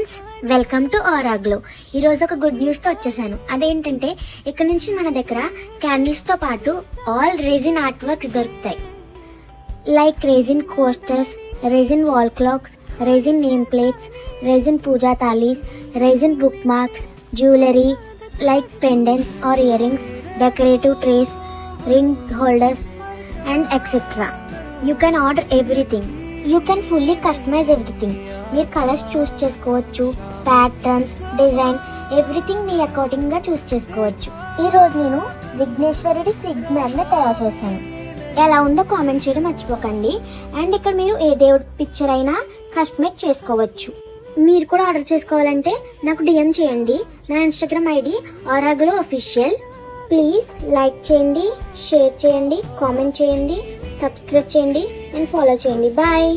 Friends, welcome to ఆరాగ్లో. ఈరోజు ఒక good న్యూస్తో వచ్చేసాను. అదేంటంటే ఇక్కడ నుంచి మన దగ్గర క్యాండిల్స్తో పాటు ఆల్ రెజిన్ ఆర్ట్ వర్క్స్ దొరుకుతాయి. Like resin coasters, resin wall clocks, resin name plates, resin puja thalis, resin bookmarks, jewellery like pendants or earrings, decorative trays, ring holders and etcetera. You can order everything. You can fully customise everything. మీరు colours choose చేసుకోవచ్చు, patterns, design, everything మీ according గా choose చేసుకోవచ్చు. ఈ రోజు నేను విఘ్నేశ్వరుడి fridge magnet తయారు చేశాను. ఎలా ఉందో కామెంట్ చేయడం మర్చిపోకండి. అండ్ ఇక్కడ మీరు ఏ దేవుడి పిక్చర్ అయినా కస్టమైజ్ చేసుకోవచ్చు. మీరు కూడా ఆర్డర్ చేసుకోవాలంటే నాకు డిఎం చేయండి. నా ఇన్స్టాగ్రామ్ ఐడి ఆరాగ్లో అఫీషియల్. ప్లీజ్ లైక్ చేయండి, షేర్ చేయండి, కామెంట్ చేయండి, సబ్స్క్రైబ్ చేయండి అండ్ ఫాలో చేయండి. బాయ్.